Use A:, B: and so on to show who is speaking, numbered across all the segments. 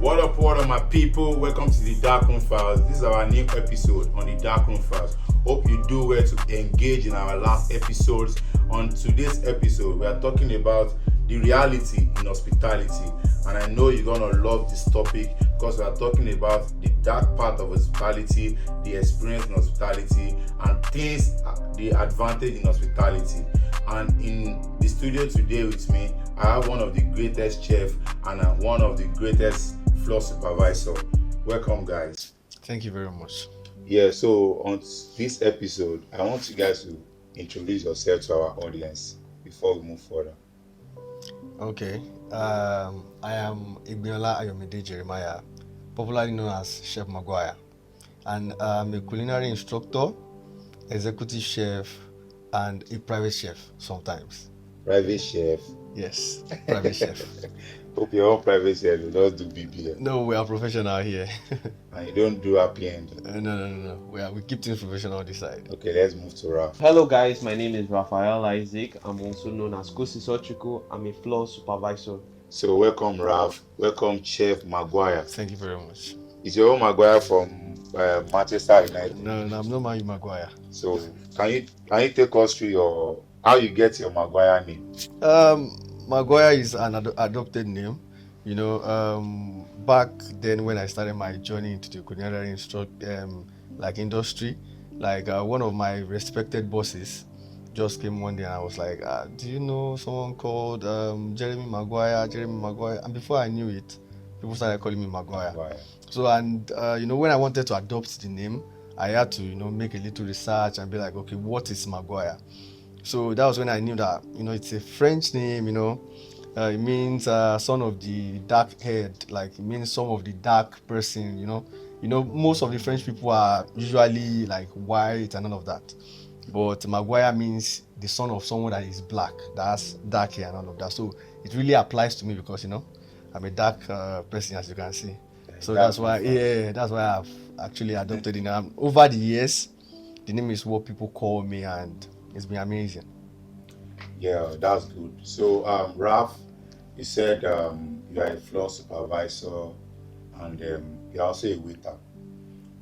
A: What up, my people? Welcome to the Darkroom Files. This is our new episode on the Darkroom Files. Hope you do well to engage in our last episodes. On today's episode, we are talking about the reality in hospitality, and I know you're gonna love this topic because we are talking about the dark part of hospitality, the experience in hospitality, and the advantage in hospitality. And in the studio today with me, I have one of the greatest chefs and one of the greatest floor supervisor. Welcome, guys.
B: Thank you very much.
A: Yeah, so on this episode, I want you guys to introduce yourself to our audience before we move further.
B: Okay. I am Igbiola Ayomide Jeremiah, popularly known as Chef Maguire, and I'm a culinary instructor, executive chef, and a private chef sometimes.
A: Private chef.
B: Yes, private chef.
A: Hope your own private chef you don't do BBL.
B: No, we are professional here.
A: And you don't do happy end.
B: No. We keep things professional on this side.
A: Okay, let's move to Raf.
C: Hello guys, my name is Raphael Isaac. I'm also known as Kosi Sochiko. I'm a floor supervisor.
A: So welcome, Raf. Welcome, Chef Maguire.
B: Thank you very much.
A: Is your own Maguire from Manchester United?
B: No, I'm not my Maguire.
A: So can you take us through how you get your Maguire name?
B: Maguire is an adopted name. Back then when I started my journey into the culinary industry, one of my respected bosses just came one day and I was like, do you know someone called Jeremy Maguire? And before I knew it, people started calling me Maguire. So when I wanted to adopt the name, I had to make a little research and be like, okay, what is Maguire? So that was when I knew that it's a French name. It means son of the dark head, like it means son of the dark person. Most of the French people are usually like white and all of that, but Maguire means the son of someone that is black, that's dark hair and all of that. So it really applies to me because I'm a dark person, as you can see. So that's why I've actually adopted it. Over the years, the name is what people call me, and it's been amazing.
A: Yeah, that's good. So, Raf, you said you are a floor supervisor and you're also a waiter.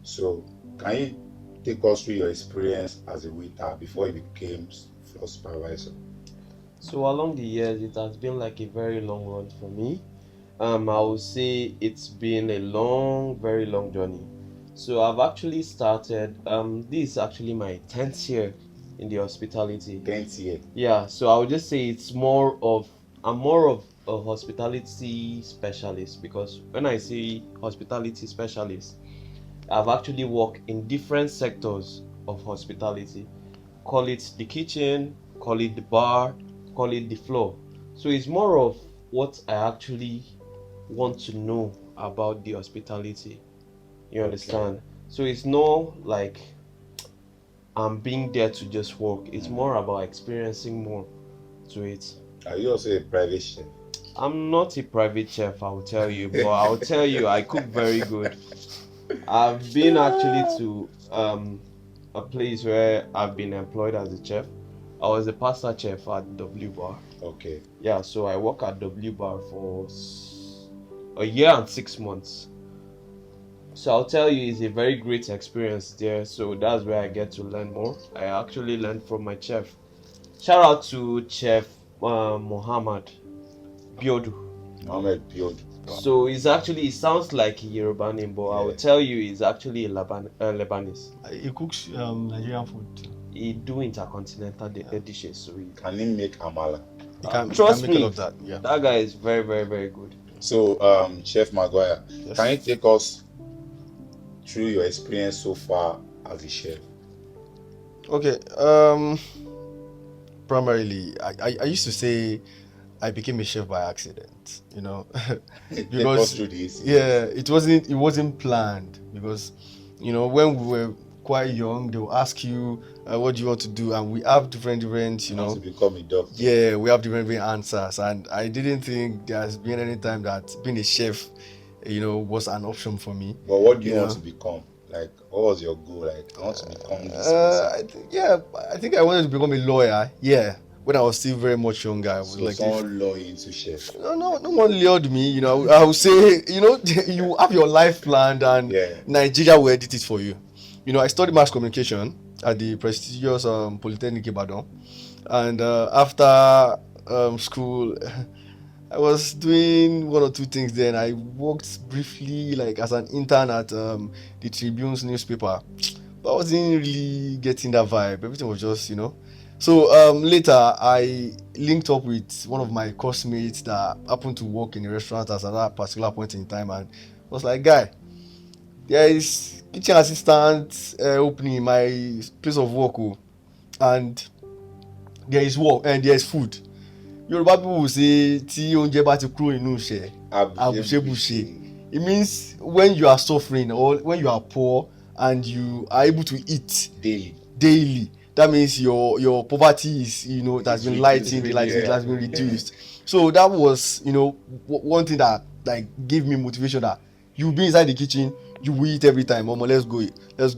A: So, can you take us through your experience as a waiter before you became floor supervisor?
C: So along the years, it has been like a very long run for me. I would say it's been a very long journey. So I've actually started. This is actually my 10th year in the hospitality.
A: 10th year.
C: Yeah. So I would just say I'm more of a hospitality specialist, because when I say hospitality specialist, I've actually worked in different sectors of hospitality. Call it the kitchen, call it the bar, call it the floor. So it's more of what I actually want to know about the hospitality. You understand? So it's not like I'm being there to just work. It's more about experiencing more to it.
A: Are you also a private chef?
C: I'm not a private chef, I will tell you, but I'll tell you I cook very good. I've been actually to a place where I've been employed as a chef. I was a pasta chef at W Bar.
A: Okay.
C: Yeah, so I work at W Bar for a year and 6 months. So I'll tell you, it's a very great experience there. So that's where I get to learn more. I actually learned from my chef. Shout out to Chef Mohammed Biodu.
A: Mohammed Biodu.
C: So it sounds like a Yoruba name, but I will tell you it's actually a Lebanese.
B: He cooks Nigerian food.
C: He do intercontinental dishes. So
A: Can he make amala?
C: trust
B: make
C: me,
B: all of that. Yeah.
C: that guy is very, very, very good.
A: So, Chef Maguire,
B: Yes.
A: can you take us through your experience so far as a chef?
B: Okay. Primarily, I used to say I became a chef by accident.
A: Take
B: Because
A: us through this.
B: yeah, it wasn't planned, because when we were quite young, they will ask you what do you want to do, and we have different
A: You want to become a doctor.
B: yeah, we have different answers, and I didn't think there's been any time that being a chef was an option for me.
A: But what do you
B: Yeah.
A: want to become? Like, what was your goal? Like, I want to become this person.
B: I think I wanted to become a lawyer. Yeah, when I was still very much younger, I was
A: So
B: like,
A: someone lure you into chef.
B: no one lured me. I would say, you have your life planned, and
A: Yeah.
B: Nigeria will edit it for you. I studied mass communication at the prestigious Polytechnic Ibadan, and after school, I was doing one or two things then. I worked briefly, like as an intern at the Tribune's newspaper, but I wasn't really getting that vibe. Everything was just. So later, I linked up with one of my course mates that happened to work in a restaurant at that particular point in time, and was like, "Guy, there is kitchen assistant opening in my place of work, oh, and there is work and there is food." Yoruba people will say tí oúnjẹ bá ti kúrò nínú ìṣẹ́ àbùṣebùṣe. It means when you are suffering or when you are poor and you are able to eat daily, that means your poverty is it has been lightened, it has been reduced. So that was one thing that like gave me motivation, that you be inside the kitchen, you will eat every time. Mama, let's go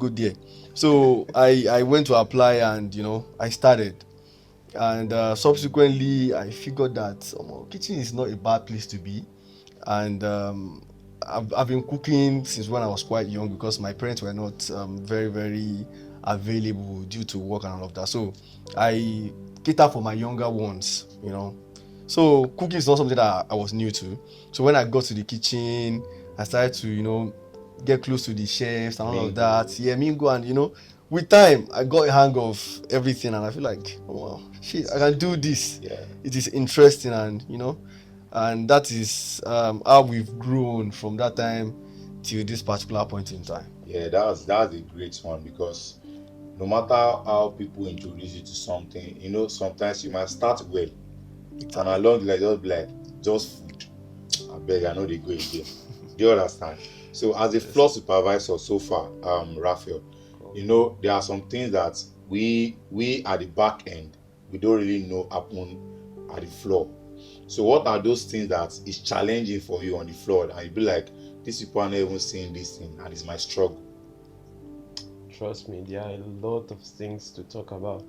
B: there. So I went to apply, and I started. And subsequently I figured that kitchen is not a bad place to be. And I've been cooking since when I was quite young, because my parents were not very very available due to work and all of that. So I cater for my younger ones. So cooking is not something that I was new to. So when I got to the kitchen, I started to get close to the chefs and all of that. Yeah, mingle, and with time I got a hang of everything, and I feel like, oh, wow, shit, I can do this.
A: Yeah.
B: It is interesting, and and that is how we've grown from that time till this particular point in time.
A: Yeah, that's a great one, because no matter how people introduce you to something, sometimes you might start well, and along the line just be like, just food. I beg, I know they go again. Do you understand? So as a floor supervisor so far, Raphael, there are some things that we at the back end, we don't really know happen at the floor. So what are those things that is challenging for you on the floor, and you be like, these people are not even seeing this thing, and it's my struggle?
C: Trust me, there are a lot of things to talk about.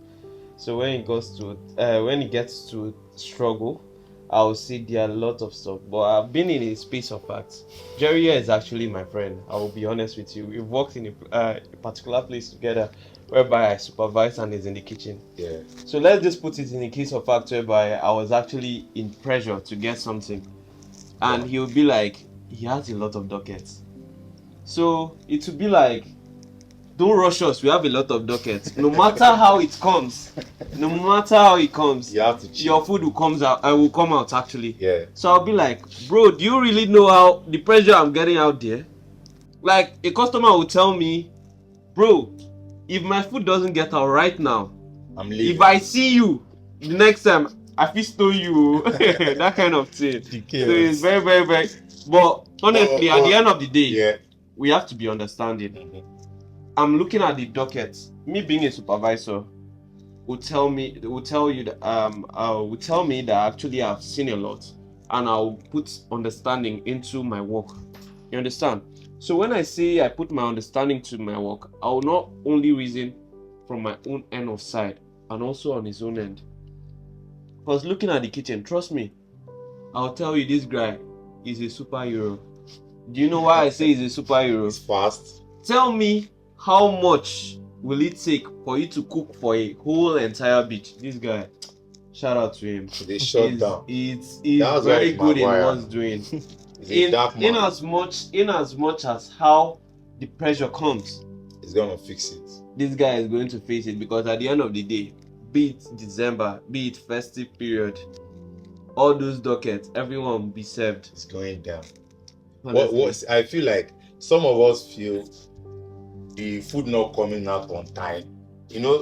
C: So when it gets to struggle, I will see there are a lot of stuff. But I've been in a space of facts. Jerry here is actually my friend. I will be honest with you. We've worked in a particular place together, whereby I supervise and is in the kitchen.
A: Yeah.
C: So let's just put it in a case of fact whereby I was actually in pressure to get something, and he would be like, he has a lot of dockets. So it would be like, don't rush us, we have a lot of dockets. No matter how it comes,
A: You have to cheat.
C: your food will come out actually.
A: Yeah.
C: So I'll be like, bro, do you really know how the pressure I'm getting out there? Like, a customer will tell me, bro, if my food doesn't get out right now,
A: I'm leaving.
C: if I see you the next time, I feel stole you. That kind of thing. So it's very, very, very. But honestly, at the end of the day,
A: yeah,
C: we have to be understanding. I'm looking at the docket. Me being a supervisor will tell me that actually I've seen a lot, and I'll put understanding into my work. You understand? So when I say I put my understanding to my work, I will not only reason from my own end of side, and also on his own end. Because looking at the kitchen, trust me, I'll tell you, this guy is a superhero. Do you know why I say he's a superhero?
A: it's fast.
C: Tell me, how much will it take for you to cook for a whole entire beach? This guy, shout out to him.
A: They shut down.
C: He's very good in what he's doing. in as much as how the pressure comes,
A: he's gonna fix it.
C: This guy is going to face it, because at the end of the day, be it December, be it festive period, all those dockets, everyone will be served.
A: It's going down. What I feel like some of us feel the food not coming out on time.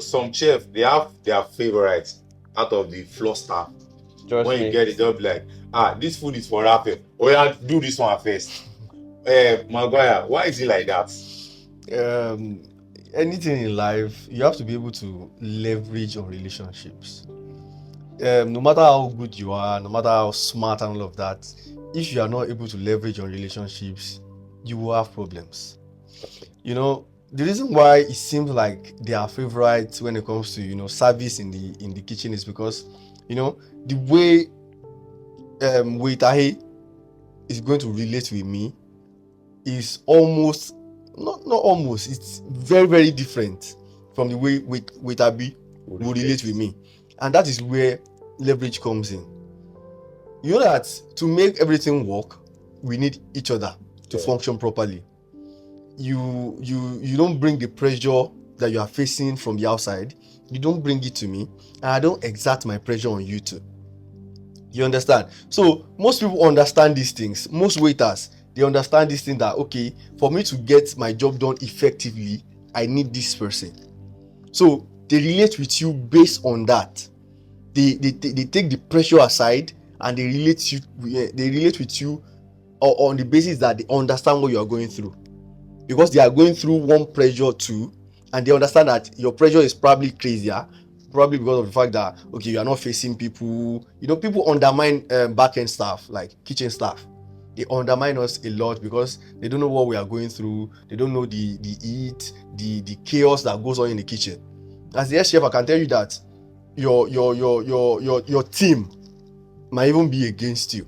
A: Some chefs, they have their favorites out of the floor staff. When you get it, they'll be like, this food is for Raphael. Oh yeah, do this one first. Maguire, why is it like that?
B: Anything in life, you have to be able to leverage on relationships. No matter how good you are, no matter how smart and all of that, if you are not able to leverage on relationships, you will have problems. The reason why it seems like they are favorites when it comes to service in the kitchen is because You know, the way Waitahe is going to relate with me is almost not almost, it's very, very different from the way Waitabi will relate with me. And that is where leverage comes in. You know that to make everything work, we need each other to function properly. You don't bring the pressure that you are facing from the outside, you don't bring it to me, and I don't exert my pressure on you too. You understand? So most people understand these things. Most waiters, they understand this thing that, okay, for me to get my job done effectively, I need this person. So they relate with you based on that. They take the pressure aside and they relate with you on the basis that they understand what you are going through, because they are going through one pressure too, and they understand that your pressure is probably crazier, probably because of the fact that, okay, you are not facing people. You know, people undermine back-end staff, like kitchen staff. They undermine us a lot because they don't know what we are going through. They don't know the heat, the chaos that goes on in the kitchen. As the head chef, I can tell you that your team might even be against you.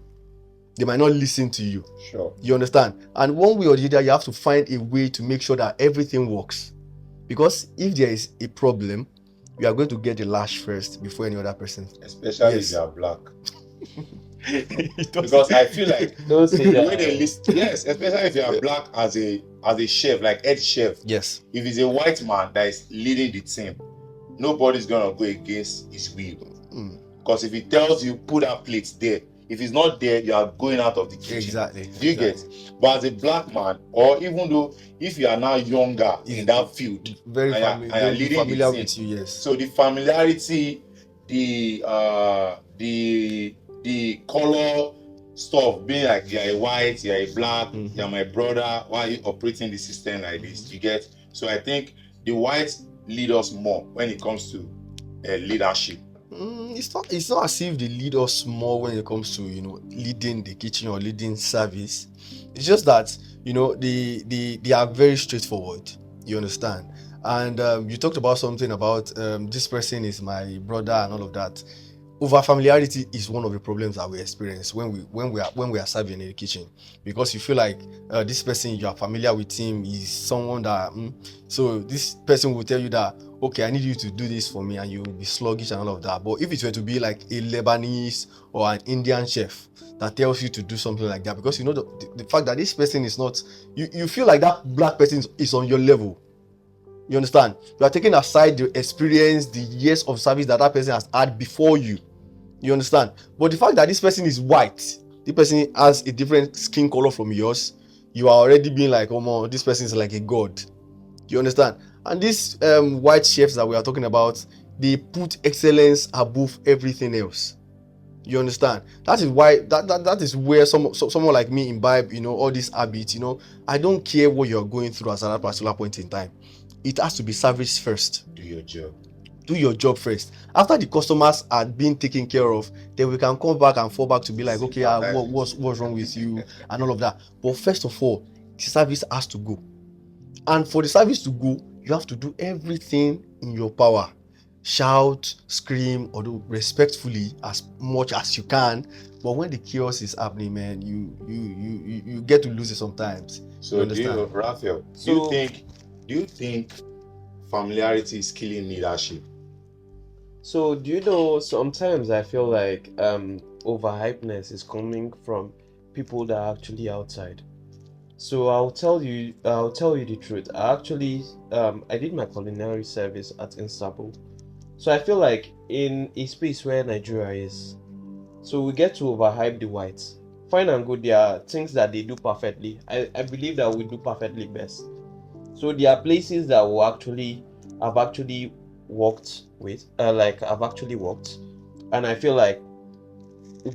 B: They might not listen to you.
A: Sure.
B: You understand? And one way or the other, you have to find a way to make sure that everything works. Because if there is a problem, you are going to get the lash first before any other person.
A: Especially if you are black. Because I feel like
C: Don't say
A: the
C: that.
A: way they list, yes, especially if you are black as a chef, like head chef.
B: Yes.
A: If it's a white man that is leading the team, nobody's gonna go against his will. Because if he tells you put that plate there, if it's not there, you are going out of the kitchen.
B: Exactly.
A: Do you get? But as a black man, or even though if you are now younger in that field,
B: very
A: and leading
B: familiar
A: the team,
B: with you, yes.
A: so the familiarity, the color stuff, being like you're a white, you're a black, you're my brother, why are you operating the system like this? You get? So I think the whites lead us more when it comes to leadership.
B: It's not as if they lead us more when it comes to, you know, leading the kitchen or leading service. It's just that, you know, they are very straightforward. You understand? And you talked about something about this person is my brother and all of that. Over familiarity is one of the problems that we experience when we are serving in the kitchen, because you feel like this person, you are familiar with him, is someone that so this person will tell you that, okay, I need you to do this for me, and you will be sluggish and all of that. But if it were to be like a Lebanese or an Indian chef that tells you to do something like that, because you know the fact that this person is not, you feel like that black person is on your level. You understand? You are taking aside the experience, the years of service that person has had before you. You understand? But the fact that this person is white, this person has a different skin color from yours, you are already being like, oh man, this person is like a god. You understand? And these white chefs that we are talking about, they put excellence above everything else. You understand? That is why that is where someone like me imbibe, you know, all these habits. You know, I don't care what you're going through at that particular point in time. It has to be service first.
A: Do your job.
B: Do your job first. After the customers are being taken care of, then we can come back and fall back to be like, okay, what's wrong with you and all of that. But first of all, the service has to go. And for the service to go, you have to do everything in your power. Shout, scream, or do respectfully as much as you can. But when the chaos is happening, man, you get to lose it sometimes.
A: So Raphael, do you think familiarity is killing leadership?
C: So do you know, sometimes I feel like overhypeness is coming from people that are actually outside. So I'll tell you the truth. I did my culinary service at Istanbul. So I feel like in a space where Nigeria is, so we get to overhype the whites. Fine and good, there are things that they do perfectly. I believe that we do perfectly best. So there are places that I've actually worked with, I've actually worked, and I feel like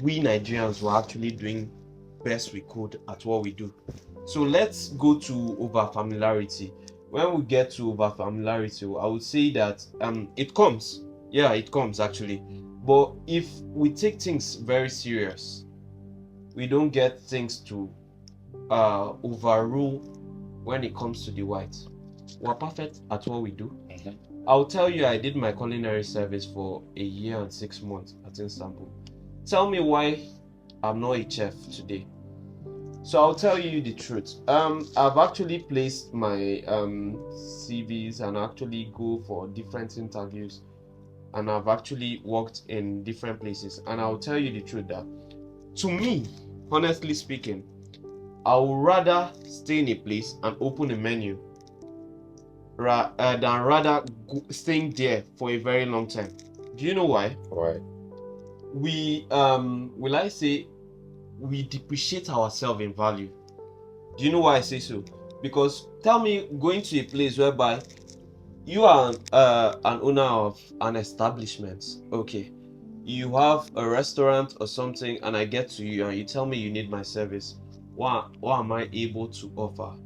C: we Nigerians were actually doing best we could at what we do. So let's go to over familiarity. When we get to over familiarity, I would say that it comes. Yeah, it comes actually. But if we take things very serious, we don't get things to overrule when it comes to the whites. We're perfect at what we do. I'll tell you, I did my culinary service for a year and 6 months at Istanbul. Tell me why I'm not a chef today. So I'll tell you the truth. I've actually placed my CVs and actually go for different interviews, and I've actually worked in different places. And I'll tell you the truth that, to me, honestly speaking, I would rather stay in a place and open a menu than rather staying there for a very long time. Do you know why?
A: Why?
C: We will I say we depreciate ourselves in value. Do you know why I say so? Because tell me, going to a place whereby you are an owner of an establishment, okay, you have a restaurant or something, and I get to you and you tell me you need my service. What am I able to offer?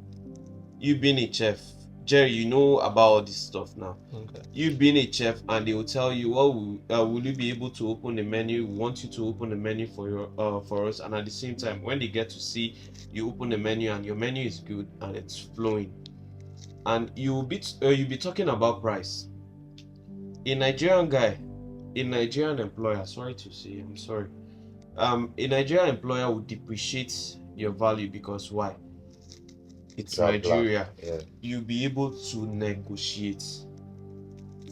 C: You being a chef, Jerry, you know about all this stuff now.
B: Okay.
C: You being a chef, and they will tell you, well, will you be able to open the menu? We want you to open the menu for us. And at the same time, when they get to see you open the menu and your menu is good and it's flowing, and you'll be talking about price. A Nigerian guy, a Nigerian employer, sorry to say, I'm sorry, a Nigerian employer would depreciate your value because why? It's Nigeria.
A: Yeah.
C: You'll be able to negotiate.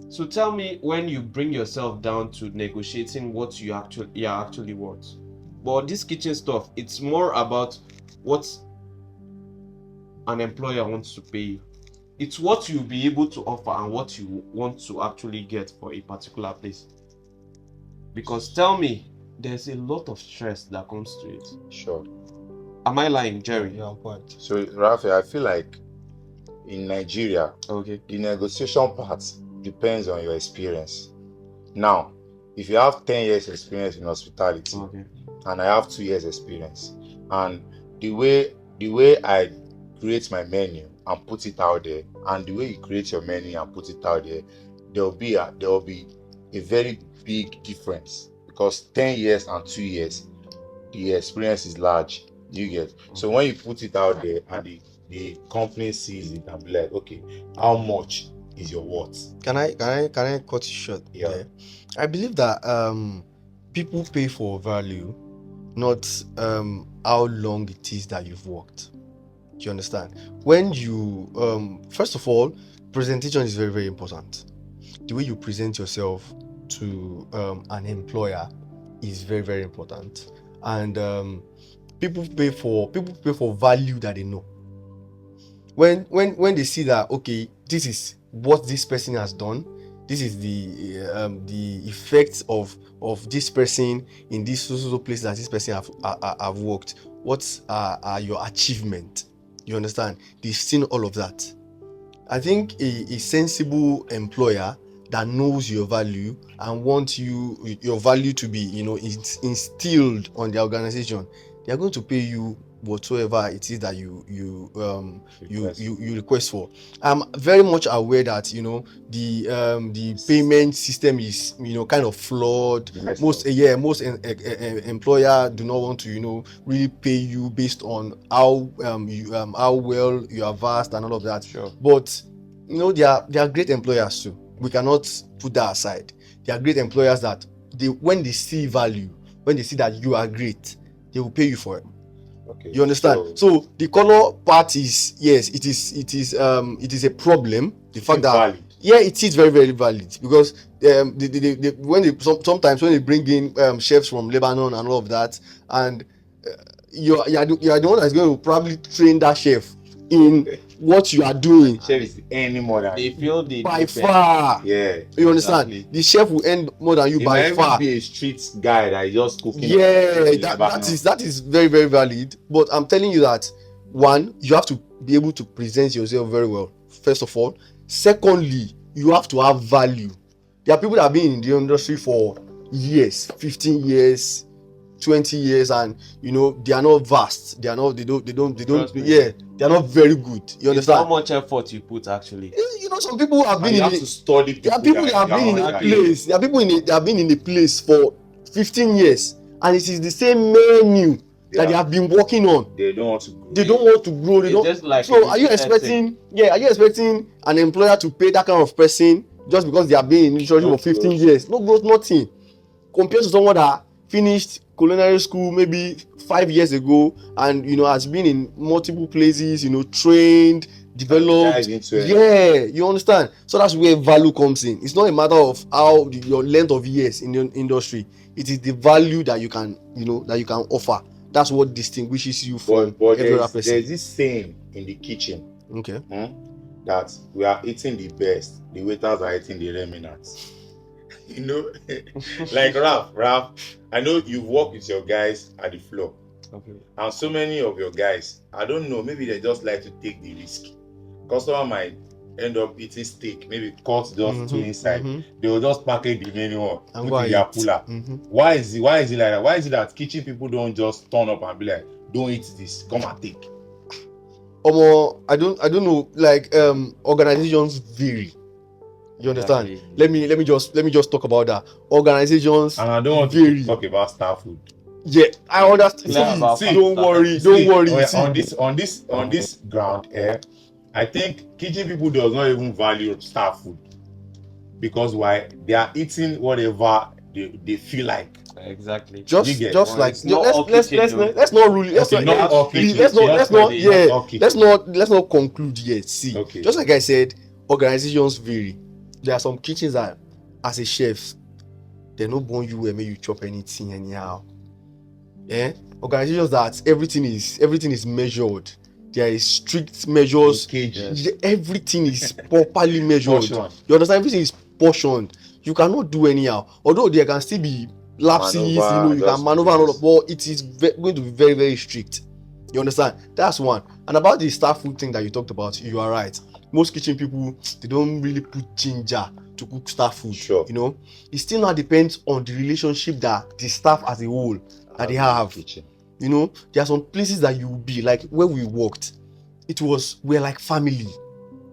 C: So tell me, when you bring yourself down to negotiating what you actually want. But this kitchen stuff, it's more about what an employer wants to pay you. It's what you'll be able to offer and what you want to actually get for a particular place. Because tell me, there's a lot of stress that comes to it.
A: Sure.
C: Am I lying, Jerry?
B: Yeah, on point.
A: So, Rafi, I feel like in Nigeria,
C: Okay.
A: the negotiation part depends on your experience. Now, if you have 10 years experience in hospitality,
C: Okay.
A: and I have 2 years experience, and the way I create my menu and put it out there, and the way you create your menu and put it out there, there will be a very big difference, because 10 years and 2 years, the experience is large. You get. So when you put it out there and the company sees it and be like, okay, how much is your worth?
B: Can I cut you short?
A: Yeah.
B: There? I believe that people pay for value, not how long it is that you've worked. Do you understand? When you first of all, presentation is very, very important. The way you present yourself to an employer is very, very important. And people pay for value that they know. When they see that, okay, this is what this person has done, this is the effects of this person in this social place that this person have worked. What are your achievements? You understand? They've seen all of that. I think a sensible employer that knows your value and wants your value to be, instilled on the organization, they are going to pay you whatsoever it is that you request for. I'm very much aware that the payment system is kind of flawed.
A: Yes.
B: Most employer do not want to really pay you based on how well you are vast and all of that.
C: Sure.
B: But there are great employers too. We cannot put that aside. There are great employers that when they see value, when they see that you are great, they will pay you for it.
A: Okay.
B: You understand? So the color part is, yes, it is a problem. The fact that
A: valid.
B: Yeah, it is very, very valid, because sometimes when they bring in chefs from Lebanon and all of that, and you are the one that's going to probably train that chef in what you are doing.
A: Chef is earning more than
C: They feel they
B: by
C: do
B: far.
A: yeah.
B: You understand?
C: Exactly.
B: The chef will earn more than you
A: It
B: by
A: might
B: far.
A: even be a street guy that is just cooking.
B: Yeah,
A: in
B: that
A: Lebanon.
B: is very, very valid. But I'm telling you that, one, you have to be able to present yourself very well, first of all. Secondly, you have to have value. There are people that have been in the industry for years, 15 years, 20 years, and they are not vast. They don't
C: Trust me.
B: yeah, they are not very good. You
C: It's how
B: understand?
C: much effort you put actually.
B: Some people have
A: And
B: been
A: you
B: in
A: have to study
B: there are people that have been in a place. There are people that have been in a place for 15 years, and it is the same menu that they have been working on.
A: They don't want to grow.
B: They don't want to grow. They
C: It's
B: don't.
C: just like
B: So
C: a
B: are you
C: business
B: expecting? Yeah, are you expecting an employer to pay that kind of person just because they have been in relationship
A: No
B: for 15
A: growth.
B: years. No growth, nothing. Compared to someone that finished culinary school maybe 5 years ago and has been in multiple places, trained, developed.
A: dive into it.
B: Yeah, you understand. So that's where value comes in. It's not a matter of your length of years in the industry. It is the value that you can offer. That's what distinguishes you from
A: But
B: every other
A: there's
B: person.
A: this saying in the kitchen
B: Okay.
A: that we are eating the best, the waiters are eating the remnants. Like Ralph, I know you've worked with your guys at the floor.
C: Okay.
A: And so many of your guys, I don't know, maybe they just like to take the risk. Customer might end up eating steak, maybe cut just two inside. They will just package the menu one,
B: And
A: put in their cooler. Why is it like that? Why is it that kitchen people don't just turn up and be like, don't eat this, come and take?
B: I don't know, like organizations vary. You understand?
C: Exactly.
B: Let me just talk about that. Organizations
A: And I don't want
B: vary.
A: to talk about star food.
B: Yeah, I understand.
C: See,
B: Don't worry.
A: On this ground, I think kitchen people does not even value star food, because why? They are eating whatever they feel like.
C: Exactly.
B: Just like
C: it's not all
B: let's
C: kitchen, though.
B: let's not rule it. Let's
A: Okay, not all kitchen.
B: let's not conclude yet. See,
A: Okay.
B: just like I said, organizations vary. There are some kitchens that, as a chef, they no born you and make you chop anything anyhow. Organizations that everything is measured. There is strict measures.
A: Cages.
B: Everything is properly measured.
A: Portion.
B: You understand? Everything is portioned. You cannot do anyhow. Although there can still be lapses,
A: Maneuver,
B: you can maneuver and all of, but it is going to be very, very strict. You understand? That's one. And about the star food thing that you talked about, you are right. Most kitchen people, they don't really put ginger to cook star food.
A: Sure.
B: It still now depends on the relationship that the staff as a whole that they have.
A: Kitchen.
B: There are some places that you will be like, where we worked, we're like family.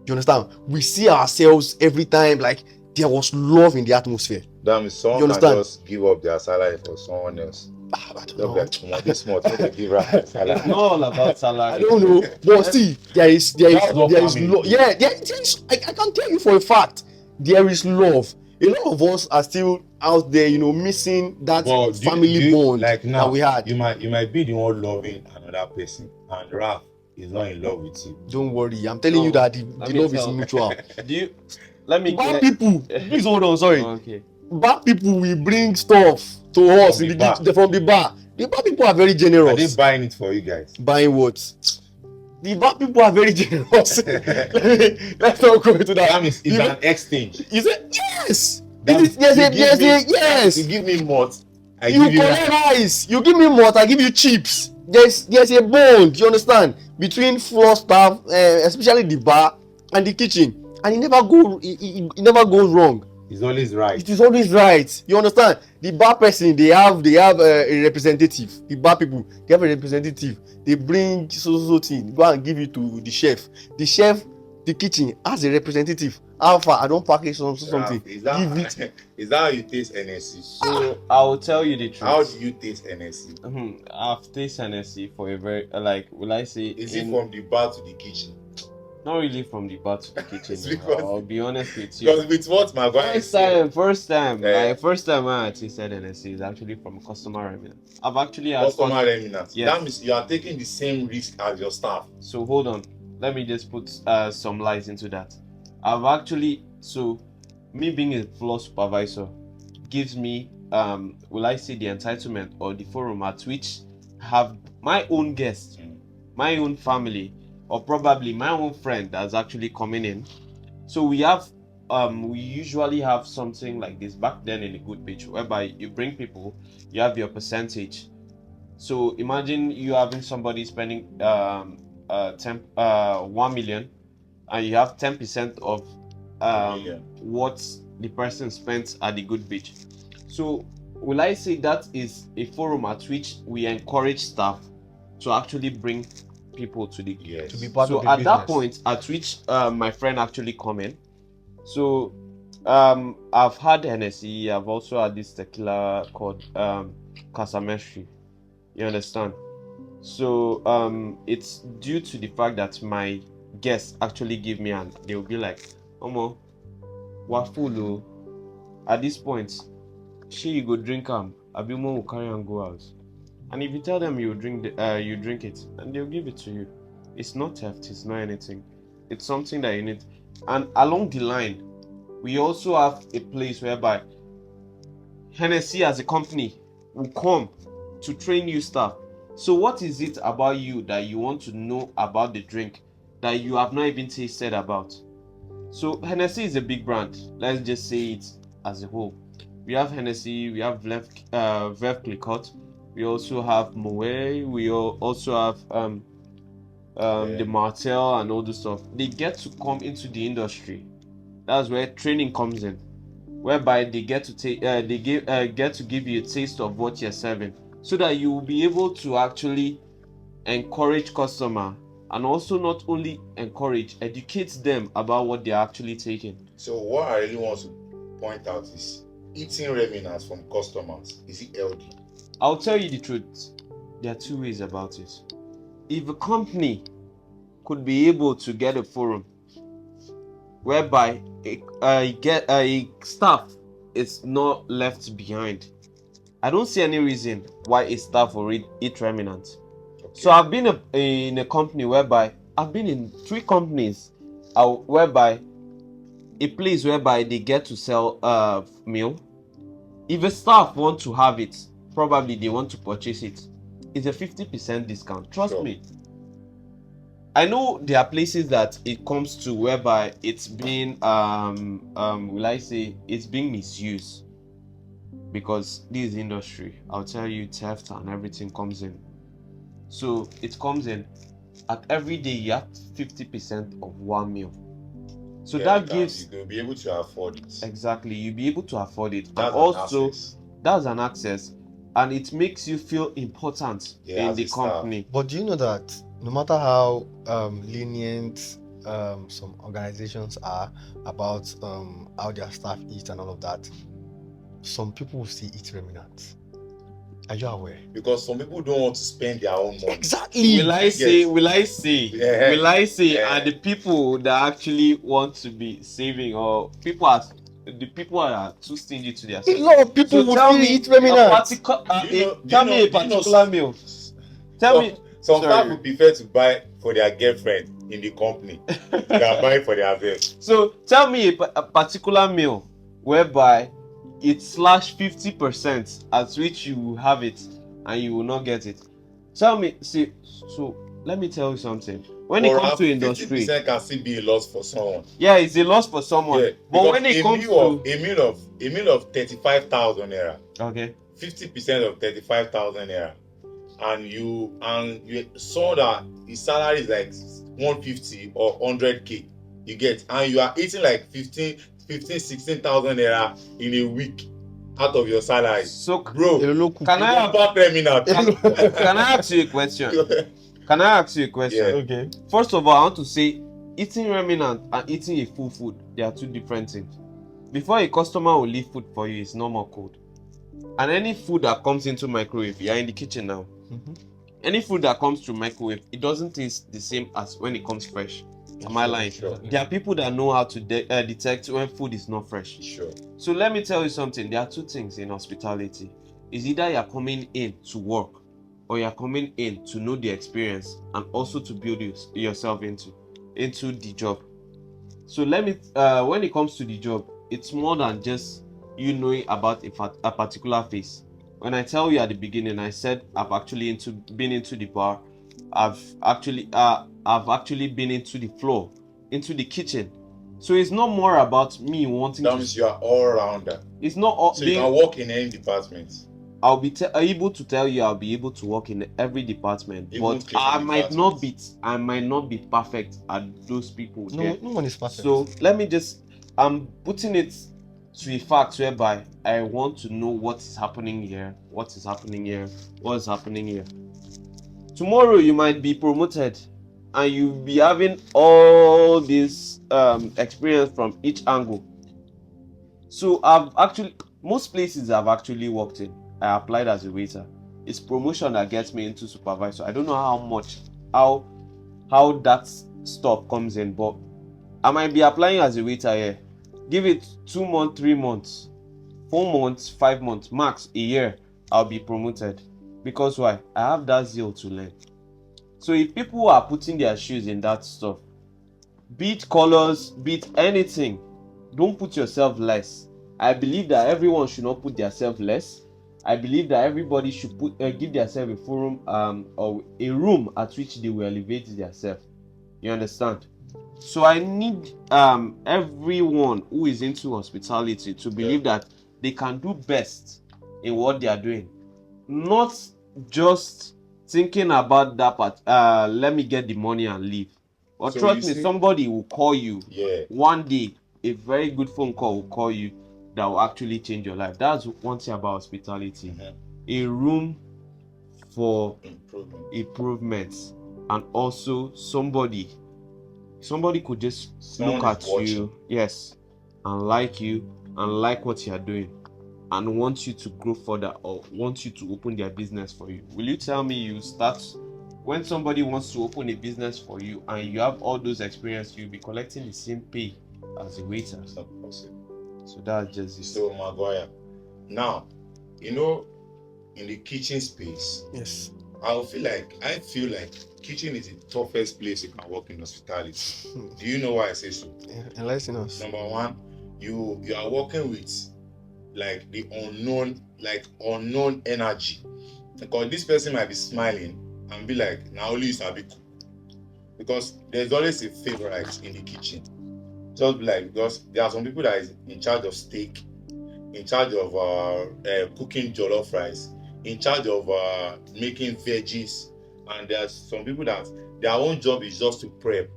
B: You understand? We see ourselves every time, like there was love in the atmosphere.
A: That means someone
B: You understand?
A: can just give up their salary for someone else.
B: I don't
A: They'll
B: know.
A: be like, "Come on, this month, let me give her her salary."
C: It's not all about salary.
B: I don't know, but see, there is
A: That's what family
B: love.
A: is.
B: Yeah, there is. I can tell you for a fact, there is love. A lot of us are still out there, missing that
A: But
B: family bond
A: like now,
B: that we had.
A: you might be the one loving another person, and Ralph is not in love with you.
B: Don't worry, I'm telling you that the
C: me
B: love is
C: tell-
B: mutual.
C: Do you? Let me.
B: Bad people, please hold on. Sorry,
C: Okay.
B: bad people will bring stuff to us
A: From
B: in
A: the bar.
B: from the bar. The bad people are very
A: Are they
B: generous.
A: buying it for you guys?
B: Buying what? The bad people are very generous. Let's not go into that.
A: That means it's an exchange.
B: You say yes.
A: That means
B: There's
A: you
B: a
A: give me-
B: yes.
A: You give me malt, I
B: You
A: give you
B: collect rice. You give me malt, I give you chips. There's a bond. You understand, between floor staff, especially the bar and the kitchen, and it never goes wrong.
A: It's always right.
B: It is always right. You understand? The bar person, they have a representative. The bar people, they have a representative. They bring so thing, go and give it to the chef. The chef, the kitchen has a representative. Alpha, I don't package something.
A: Is that is that how you taste NSC?
C: So I will tell you the truth.
A: How do you taste NSC?
C: I've tasted NSC for a very will I say?
A: Is it from the bar to the kitchen?
C: Not really from the bar to the kitchen.
A: It's because-
C: I'll be honest with you.
A: Because with what my guy
C: First time
A: Yeah.
C: first time I tasted NSC is actually from customer remnants. I've actually had
A: customer remnants.
C: Yes.
A: That means you are taking the same risk as your staff.
C: So hold on, let me just put some lies into that. Me being a floor supervisor gives me will I say the entitlement or the forum at which have my own guests, my own family, or probably my own friend that's actually coming in. So we usually have something like this back then in a good pitch, whereby you bring people, you have your percentage. So imagine you having somebody spending 1 million, and you have 10% of what the person spent at the good beach. So will I say that is a forum at which we encourage staff to actually bring people to the
A: Yes.
B: To be part
C: so
B: of the
C: at that
B: business.
C: point at which my friend actually come in. So I've had Hennessy, I've also had this tequila called Casamestri. You understand? So it's due to the fact that my guests actually give me, and they'll be like, Omo, we're full oh. At this point, you go drink Abimo will carry and go out. And if you tell them you drink it, and they'll give it to you. It's not theft, it's not anything. It's something that you need. And along the line, we also have a place whereby Hennessy as a company will come to train you staff. So what is it about you that you want to know about the drink that you have not even tasted about? So Hennessy is a big brand. Let's just say it as a whole. We have Hennessy, we have Veuve Clicquot, we also have Moet, we also have the Martel and all this stuff. They get to come into the industry. That's where training comes in, whereby they get to get to give you a taste of what you're serving, so that you will be able to actually encourage customer, and also not only encourage, educate them about what they're actually taking.
A: So what I really want to point out is eating remnants from customers. Is it healthy?
C: I'll tell you the truth. There are two ways about it. If a company could be able to get a forum whereby a staff is not left behind, I don't see any reason why a staff will eat remnants. Okay. So I've been in a company whereby I've been in 3 companies whereby a place whereby they get to sell meal. If a staff want to have it, probably they want to purchase it. It's a 50% discount. Trust me. I know there are places that it comes to whereby it's being it's being misused, because this is industry. I'll tell you, theft and everything comes in. So it comes in at every day you have 50% of one meal. So that gives
A: you'll be able to afford it.
C: Exactly, you'll be able to afford it.
A: That's
C: and also that's an access, and it makes you feel important in the company.
B: Staff. But do you know that no matter how lenient some organizations are about how their staff eat and all of that, some people will still eat remnants. Are you aware?
A: Because some people don't want to spend their own money.
B: Exactly.
C: Will I say, are the people that actually want to be saving, or the people are too stingy to their
B: self? A lot of people will still eat remnants.
C: Tell me a particular meal.
A: Some staff would prefer to buy for their girlfriend in the company than buy for their vest.
C: So tell me a particular meal whereby it slash 50% at which you will have it and you will not get it. Tell me, so let me tell you something. When it comes to industry,
A: 50% can still be a loss for someone.
C: Yeah, it's a loss for someone. Yeah, but when it comes to
A: a meal of 35,000 naira,
C: okay,
A: 50% of 35,000 naira, and you saw that his salary is like 150 or 100k, you get, and you are eating like 16,000 naira in a week out of your salary.
C: So,
A: bro,
C: can I ask you a question? Can I ask you a question?
A: Yeah.
B: Okay.
C: First of all, I want to say eating remnant and eating a full food, they are two different things. Before a customer will leave food for you, it's normal code. And any food that comes into microwave, you are in the kitchen now.
B: Mm-hmm.
C: Any food that comes to microwave, it doesn't taste the same as when it comes fresh. Am I lying?
A: Sure.
C: There are people that know how to detect when food is not fresh.
A: Sure.
C: So let me tell you something. There are two things in hospitality. It's either you're coming in to work, or you're coming in to know the experience and also to build yourself into the job. So let me when it comes to the job, it's more than just you knowing about a particular phase. When I tell you at the beginning, I said I've actually been into the bar. I've actually been into the floor, into the kitchen. So it's not more about me wanting
A: that means you are all rounder.
C: It's not all,
A: so you can work in any department.
C: I'll be able to tell you I'll be able to work in every department, but I might not be perfect at those people.
B: No one is perfect.
C: So I'm putting it to a fact whereby I want to know what is happening here. Tomorrow you might be promoted and you'll be having all this experience from each angle. So most places I've actually worked in, I applied as a waiter. It's promotion that gets me into supervisor. I don't know how that stuff comes in, but I might be applying as a waiter here. Give it 2 months, 3 months, 4 months, 5 months, max a year, I'll be promoted. Because why? I have that zeal to learn. So if people are putting their shoes in that stuff, be it colors, be it anything, don't put yourself less. I believe that everyone should not put themselves less. I believe that everybody should give themselves a forum or a room at which they will elevate themselves. You understand? So I need everyone who is into hospitality to believe that they can do best in what they are doing, not just thinking about that part. Let me get the money and leave. Or
A: So
C: trust
A: you
C: me,
A: see-
C: somebody will call you
A: Yeah.
C: one day. A very good phone call will call you that will actually change your life. That's one thing about hospitality. A room for improvements, and also somebody could just
A: Someone
C: look
A: is
C: at
A: watching.
C: you, yes, and like you and like what you are doing and want you to grow further or want you to open their business for you. Will you tell me you start when somebody wants to open a business for you and you have all those experience, you'll be collecting the same pay as a waiter?
A: It's not possible.
C: So that's just it.
A: So Maguire, now, you know, in the kitchen space,
B: Yes.
A: I feel like kitchen is the toughest place you can work in hospitality. Do you know why I say so?
B: Enlighten us.
A: Number one, you are working with like the unknown energy. Because this person might be smiling and be like, now only you sabi cook. Because there's always a favorite in the kitchen. Just like, because there are some people that is in charge of steak, in charge of cooking jollof rice, in charge of making veggies, and there's some people that their own job is just to prep.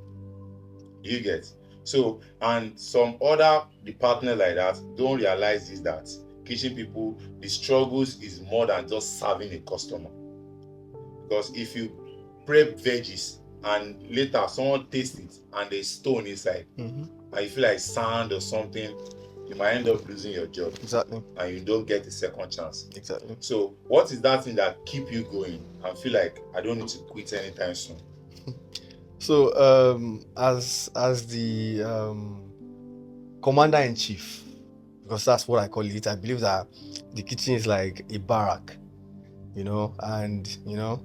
A: You get? So, and some other department like that don't realize is that kitchen people, the struggles is more than just serving a customer. Because if you prep veggies and later someone tastes it and there's stone inside,
B: Mm-hmm.
A: and you feel like sand or something, you might end up losing your job.
B: Exactly.
A: And you don't get a second chance.
B: Exactly.
A: So what is that thing that keep you going and feel like I don't need to quit anytime soon?
B: So as the commander in chief, because that's what I call it, I believe that the kitchen is like a barrack, you know, and you know,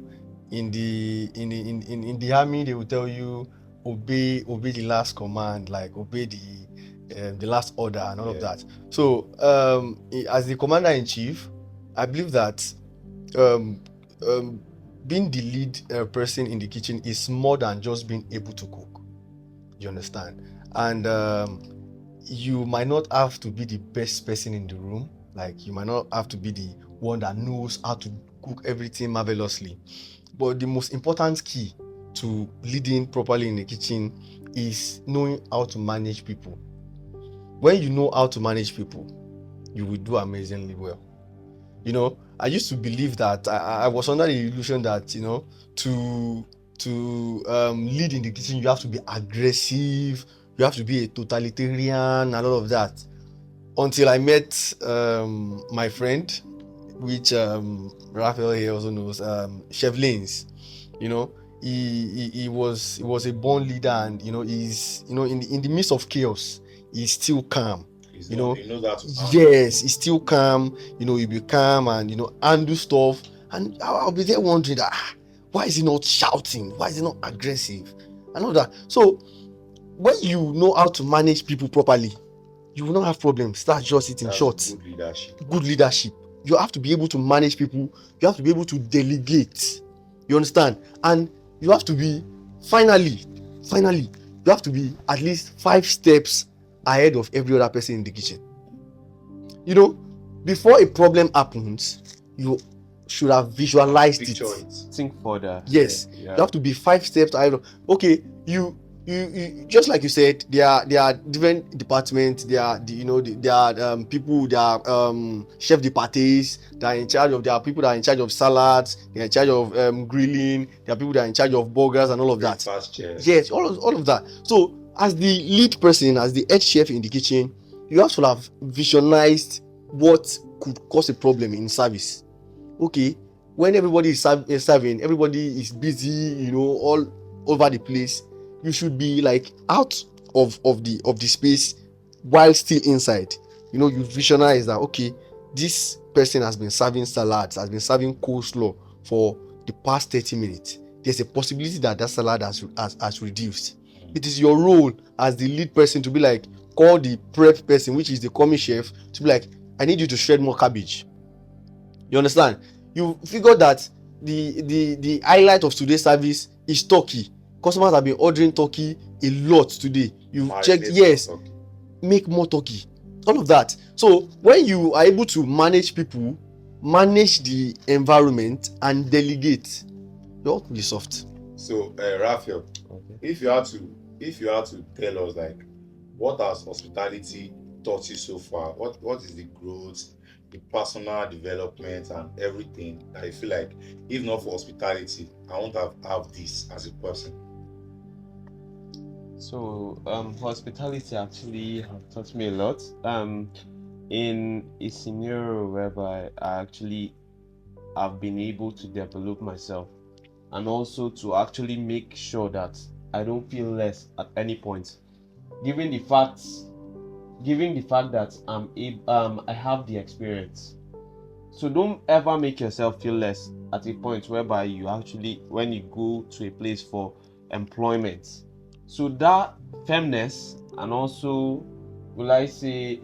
B: in the army they will tell you obey the last command, like obey the last order and all of
A: Yeah.
B: that. So as the commander in chief, I believe that being the lead person in the kitchen is more than just being able to cook. You understand? And you might not have to be the best person in the room. Like you might not have to be the one that knows how to cook everything marvelously. But the most important key to leading properly in the kitchen is knowing how to manage people. When you know how to manage people, you will do amazingly well. You know, I used to believe that I was under the illusion that, you know, to lead in the kitchen, you have to be aggressive, you have to be a totalitarian and all of that. Until I met my friend, which Raphael here also knows, Chef Lanes. You know, he was a born leader, and you know, he's, you know, in the midst of chaos, he's still calm. You know,
A: he knows that to handle.
B: yes, he's still calm. You know, he'll be calm and, you know, handle stuff. And I'll be there wondering that why is he not shouting? Why is he not aggressive? And all that. So when you know how to manage people properly, you will not have problems. That's just it in short.
A: Good leadership.
B: Good leadership. You have to be able to manage people. You have to be able to delegate. You understand? And you have to be finally, you have to be at least 5 steps ahead of every other person in the kitchen. You know, before a problem happens, you should have visualized
A: Picture
B: it.
C: Think further.
B: Yes,
C: Yeah.
B: you have to be 5 steps ahead of. Okay, you just like you said, there are different departments. There are people. There are chef de parties that are in charge of. There are people that are in charge of salads. They are in charge of grilling. There are people that are in charge of burgers and all of that.
A: Fast chairs.
B: Yes, all of that. So as the lead person, as the head chef in the kitchen, you have to have visualized what could cause a problem in service. Okay, when everybody is serving, everybody is busy, you know, all over the place. You should be like out of the space while still inside, you visualize that, okay, this person has been serving salads, has been serving coleslaw for the past 30 minutes. There's a possibility that salad has reduced. It is your role as the lead person to be like, call the prep person, which is the commis chef, to be like, I need you to shred more cabbage. You understand? You figure that the highlight of today's service is turkey. Customers have been ordering turkey a lot today. You've checked, yes, make more turkey, all of that. So when you are able to manage people, manage the environment, and delegate, your work will be soft.
A: So Raphael, if you had to tell us, like, what has hospitality taught you so far? What is the growth, the personal development, and everything that you feel like, if not for hospitality, I won't have this as a person?
C: So hospitality actually have taught me a lot. In a scenario whereby I actually have been able to develop myself, and also to actually make sure that I don't feel less at any point, given the fact that I have the experience. So don't ever make yourself feel less at a point whereby you actually, when you go to a place for employment. So that firmness, and also, will I say,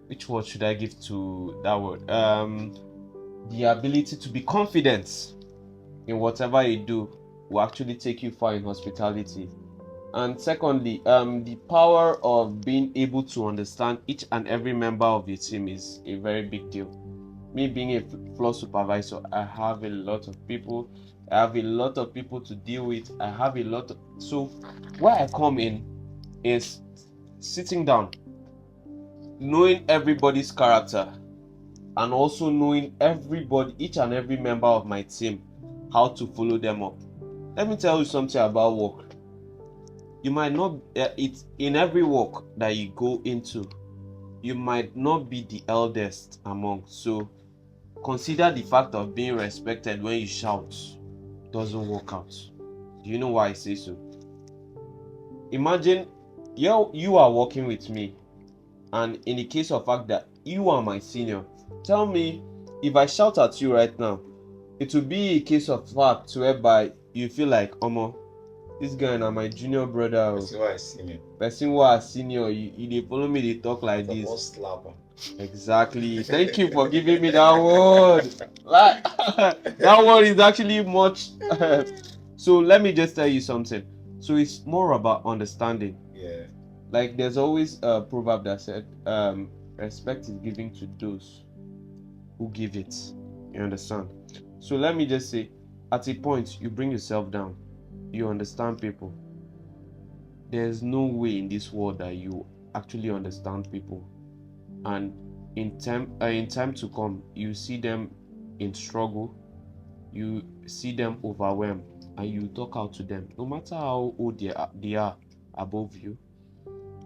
C: which word should I give to that word? The ability to be confident in whatever you do will actually take you far in hospitality. And secondly, the power of being able to understand each and every member of the team is a very big deal. Me being a floor supervisor, I have a lot of people. I have a lot of people to deal with. So where I come in is sitting down, knowing everybody's character, and also knowing each and every member of my team, how to follow them up. Let me tell you something about work. You might not, it's in every work that you go into, you might not be the eldest among. So consider the fact of being respected when you shout doesn't work out. Do you know why I say so? Imagine you are working with me, and in the case of fact that you are my senior, tell me, if I shout at you right now, it will be a case of fact whereby you feel like, Omo, this guy na my junior brother. Person who are senior, you dey follow me, they talk like this. Exactly. Thank you for giving me that word. Like, that word is actually much. So let me just tell you something. So it's more about understanding.
A: Yeah.
C: Like, there's always a proverb that said, respect is given to those who give it. You understand? So let me just say, at a point, you bring yourself down. You understand people. There's no way in this world that you actually understand people, and in time to come, you see them in struggle, you see them overwhelmed, and you talk out to them, no matter how old they are above you.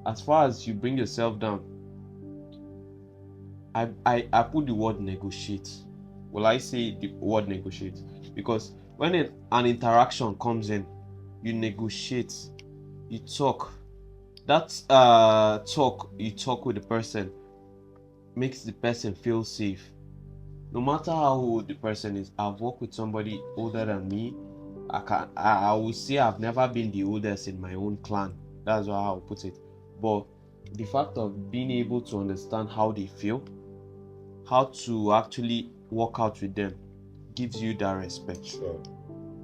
C: As far as you bring yourself down, I put the word negotiate. Well, I say the word negotiate because when an interaction comes in, you negotiate, you talk. That talk you talk with the person makes the person feel safe. No matter how old the person is, I've worked with somebody older than me. I will say I've never been the oldest in my own clan. That's how I'll put it. But the fact of being able to understand how they feel, how to actually work out with them, gives you that respect.
A: Sure.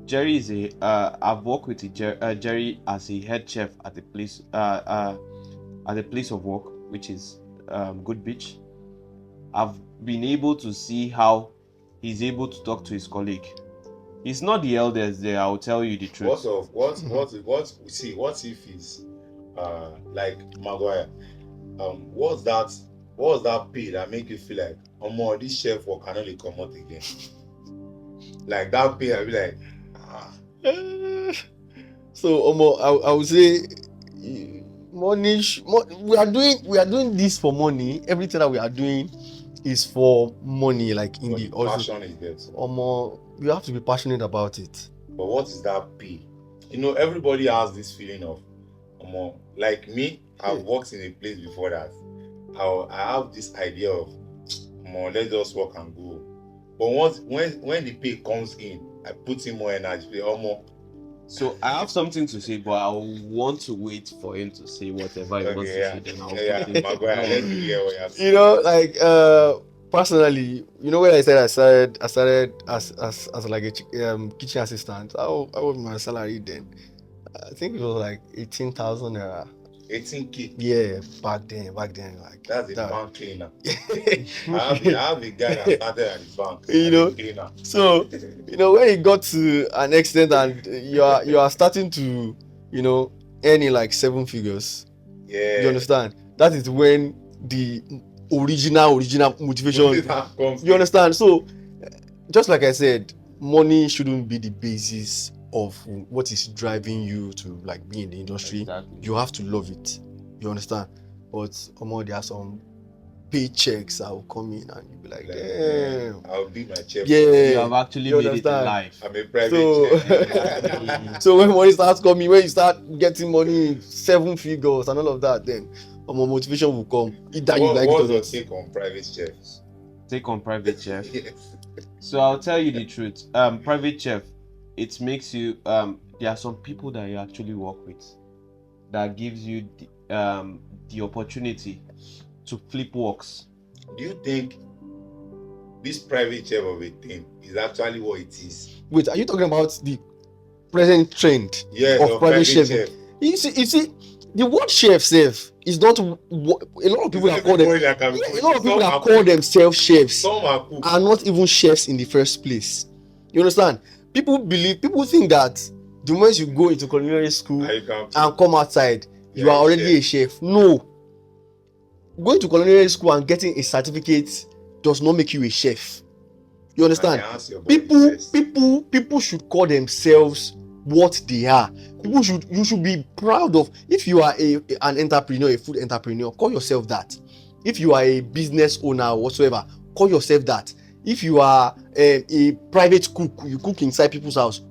C: Jerry is I've worked with Jerry as a head chef at the place of work, which is Good Beach. I've been able to see how he's able to talk to his colleague. He's not the eldest there, I'll tell you the truth.
A: What if he's like Maguire? What's that pay that make you feel like, oh, this chef work cannot come out again? Like that pay, I'll be like,
B: So I would say money. We are doing this for money. Everything that we are doing is for money. Like in the
A: passion is there.
B: You have to be passionate about it.
A: But what is that pay? Everybody has this feeling of, like me, I've worked in a place before that. I have this idea of, let's just work and go. But when the pay comes in, I put in more energy.
C: So I have something to say, but I want to wait for him to say whatever he wants to say. Then I'll put it.
A: Maguire, let me hear what you have to
B: You know, like personally, you know, when I started as like a kitchen assistant. I was my salary then. I think it was like 18,000 naira.
A: 18K.
B: Yeah, back then, like
A: That's a
B: that.
A: bank cleaner. I have a guy that started at the bank.
B: You know,
A: cleaner.
B: So you know, when it got to an extent and you are starting to, you know, earning like 7 figures.
A: Yeah.
B: You understand? That is when the original motivation
A: comes.
B: You understand? So just like I said, money shouldn't be the basis of what is driving you to like be in the industry.
C: Exactly.
B: You have to love it. You understand? But there are some paychecks that will come in and you'll be like, damn.
A: I'll be my chef.
B: Yeah.
C: You have actually made
B: understand?
C: it in life.
A: I'm a private chef.
B: So when money starts coming, when you start getting money, 7 figures and all of that, then more motivation will come. Either you like it or
A: What's your
B: not.
A: take on private chefs?
C: Take on private chef.
A: Yes.
C: So I'll tell you the truth. Private chef, it makes you there are some people that you actually work with that gives you the opportunity to flip works.
A: Do you think this private chef of a thing is actually what it is?
B: Wait, are you talking about the present trend of private chef? You see, the word chef is not a lot of people that call them. A lot of people that call themselves chefs are not even chefs in the first place. You understand? People think that the moment you go into culinary school and come outside, you are already a chef. No. Going to culinary school and getting a certificate does not make you a chef. You understand? People should call themselves what they are. You should be proud of. If you are an entrepreneur, a food entrepreneur, call yourself that. If you are a business owner or whatsoever, call yourself that. If you are a private cook, you cook inside people's house,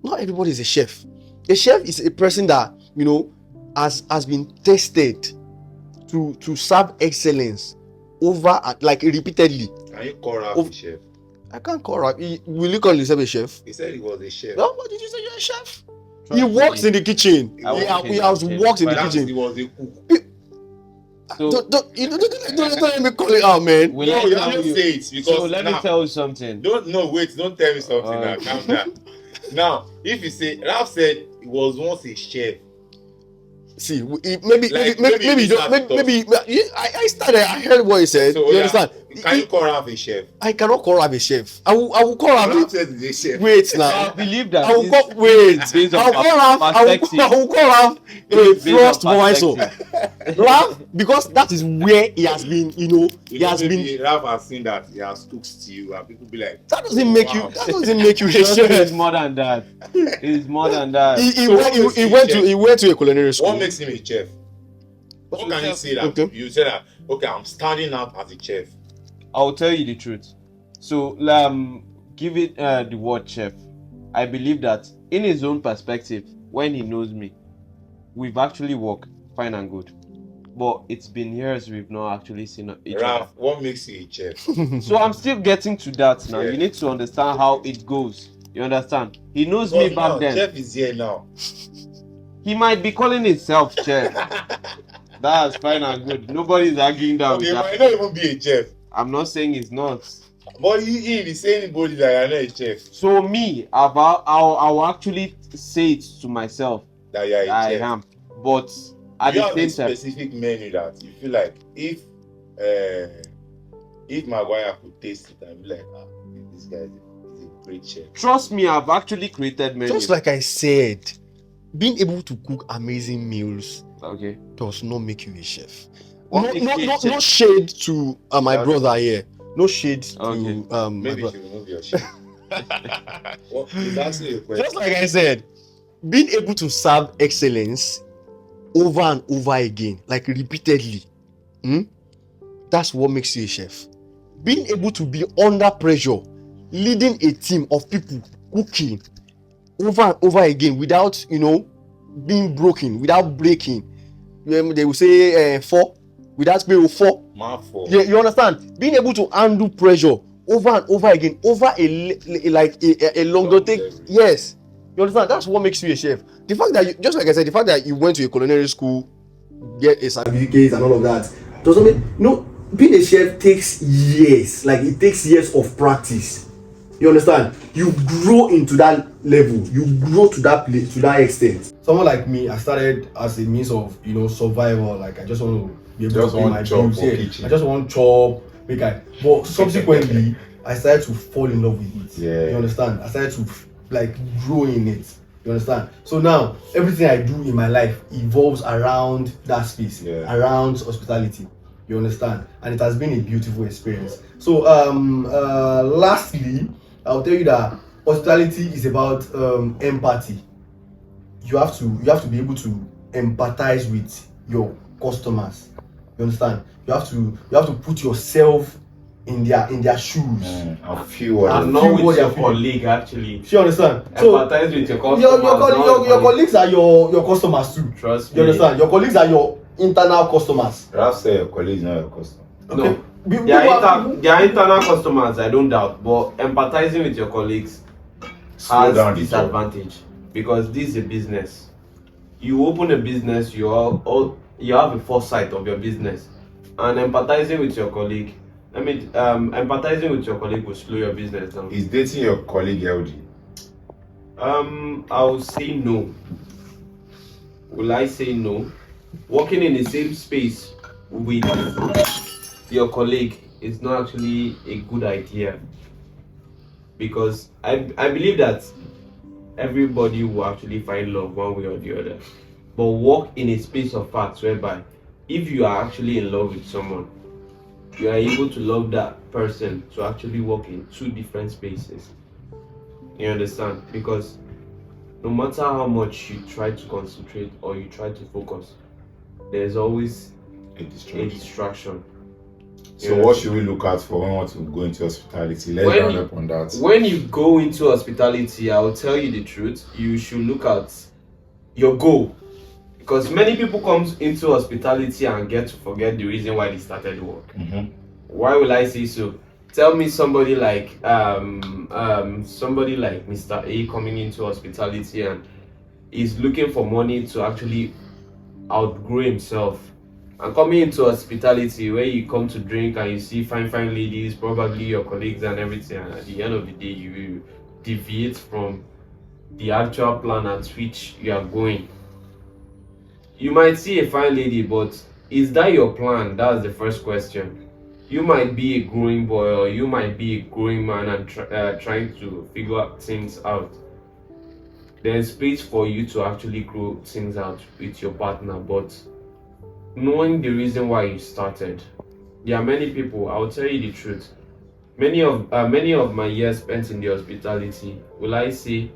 B: not everybody is a chef. A chef is a person that, you know, has been tested to serve excellence over like repeatedly.
A: Can you call Ralph a chef?
B: I can't call Ralph. Will you call yourself a chef?
A: He said he was a chef.
B: No, what did you say? You're a chef? He works in the kitchen. He has worked in the kitchen.
A: He was a cook.
C: So,
B: don't let me call it out, man.
A: No, you have to say it because.
C: So let me tell you something.
A: Don't tell me something now. Calm down. Now, if you say Ralph said he was once a chef.
B: See, maybe I started. I heard what he said.
A: So,
B: you understand?
A: Can you call Ralph a chef?
B: I cannot call Ralph a chef. I will call Ralph.
A: Ralph says he's a chef.
B: Wait now.
C: I believe that.
B: I will call. Wait. I will call Ralph a frost boy. Ralph, because that is where he has been. You know, he has been.
A: Ralph has seen that he has cooked stew, and people be like,
B: that doesn't make you. That doesn't make you a chef.
C: It's more than that. It's more than that.
B: He went to a culinary school.
A: What makes him a chef? What can you say that?
B: Okay.
A: You say that, okay, I'm standing out as a chef.
C: I'll tell you the truth. So, give it the word chef. I believe that in his own perspective, when he knows me, we've actually worked fine and good. But it's been years we've not actually seen each other.
A: What makes you a chef?
C: So I'm still getting to that now.
A: Yeah.
C: You need to understand how it goes. You understand? He knows me back then.
A: Chef is here now.
C: He might be calling himself chef. That's fine and good. Nobody's arguing that with
A: He
C: that.
A: might not even be a chef.
C: I'm not saying he's not.
A: But he is saying anybody that you're not a chef.
C: So me, I'll actually say it to myself
A: That you're a
C: I
A: chef.
C: am. But at
A: you
C: the
A: have a
C: same time,
A: specific menu that you feel like if Maguire could taste it and be like, this guy is a great chef.
C: trust me, I've actually created menus.
B: Just like I said, being able to cook amazing meals
C: Okay.
B: does not make you a chef.
C: What makes you a chef?
B: No shade to my
A: That's-
B: brother here. No shade
C: Okay.
B: to my
A: Maybe you
B: brother.
A: should remove your chef. Well, he's asking you a question.
B: Just like I said, being able to serve excellence over and over again, like repeatedly, that's what makes you a chef. Being able to be under pressure, leading a team of people cooking over and over again without, being broken, without breaking. They will say 4 without being 4. You understand? Being able to handle pressure over and over again, over a longer take. Yes, you understand? That's what makes you a chef. The fact that just like I said, the fact that you went to a culinary school, get a certificate and all of that doesn't mean being a chef takes years. Like, it takes years of practice. You understand? You grow into that level. You grow to that place, to that extent. Someone like me, I started as a means of survival. Like, I just want to be able to pay my bills. I just want chop. But subsequently, I started to fall in love with it.
A: Yeah.
B: You understand? I started to grow in it. You understand? So now everything I do in my life evolves around that space, around hospitality. You understand? And it has been a beautiful experience. So lastly, I'll tell you that hospitality is about empathy. You have to be able to empathize with your customers. You understand? You have to put yourself in their shoes.
A: I feel what
C: and not with your colleague, actually.
B: You understand?
C: Empathize with your customers.
B: Your colleagues are your customers too.
C: Trust me.
B: You understand? Your colleagues are your internal customers.
A: Perhaps say your colleagues, not your customer.
B: Okay.
C: No. They are internal customers, I don't doubt. But empathizing with your colleagues has disadvantage, because this is a business. You open a business, you have a foresight of your business, and empathizing with your colleague. Empathizing with your colleague will slow your business down.
A: Is dating your colleague healthy?
C: I would say no. Will I say no? Working in the same space with your colleague is not actually a good idea, because I believe that everybody will actually find love one way or the other, but work in a space of facts whereby if you are actually in love with someone, you are able to love that person to actually work in 2 different spaces. You understand? Because no matter how much you try to concentrate or you try to focus, there's always a distraction.
A: So what should we look out for when we want to go into hospitality? Let's round up on that.
C: When you go into hospitality, I will tell you the truth, you should look at your goal. Because many people come into hospitality and get to forget the reason why they started work. Why will I say so? Tell me somebody like Mr. A coming into hospitality and is looking for money to actually outgrow himself, and coming into hospitality where you come to drink and you see fine ladies, probably your colleagues and everything, and at the end of the day you will deviate from the actual plan at which you are going. You might see a fine lady, but is that your plan? That's the first question. You might be a growing boy, or you might be a growing man and trying to figure things out. There's space for you to actually grow things out with your partner, but knowing the reason why you started. There are many people, I'll tell you the truth, many of my years spent in the hospitality, will I say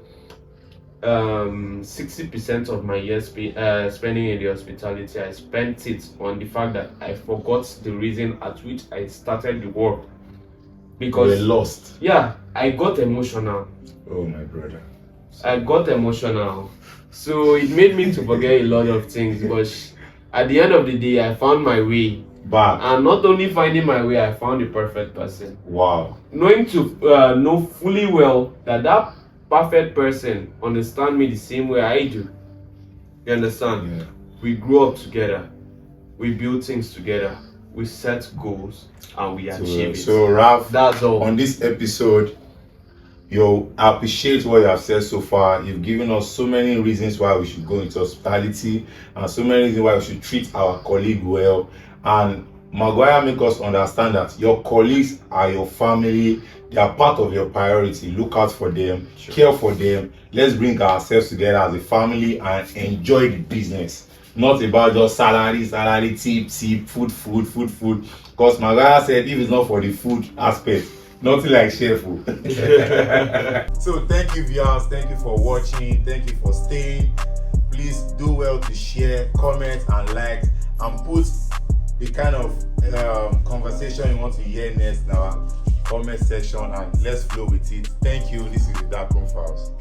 C: 60% of my years spending in the hospitality, I spent it on the fact that I forgot the reason at which I started the work. Because
A: you were lost.
C: Yeah, I got emotional.
A: Oh my brother.
C: I got emotional. So it made me to forget a lot of things, but at the end of the day, I found my way
A: back.
C: And not only finding my way, I found the perfect person.
A: Wow.
C: Knowing to know fully well that perfect person understand me the same way I do. You understand?
A: Yeah.
C: We grew up together. We build things together. We set goals and we achieve it.
A: So Ralph,
C: that's all.
A: On this episode, I appreciate what you have said so far. You've given us so many reasons why we should go into hospitality and so many reasons why we should treat our colleague well. And Maguire make us understand that your colleagues are your family. They are part of your priority. Look out for them, care for them. Let's bring ourselves together as a family and enjoy the business. Not about just salary, tip, food. Because Maguire said if it's not for the food aspect, nothing like chef food. So thank you viewers, thank you for watching, thank you for staying. Please do well to share, comment and like, and put the kind of conversation you want to hear next in our comment section, and let's flow with it. Thank you. This is the Darkroom Files.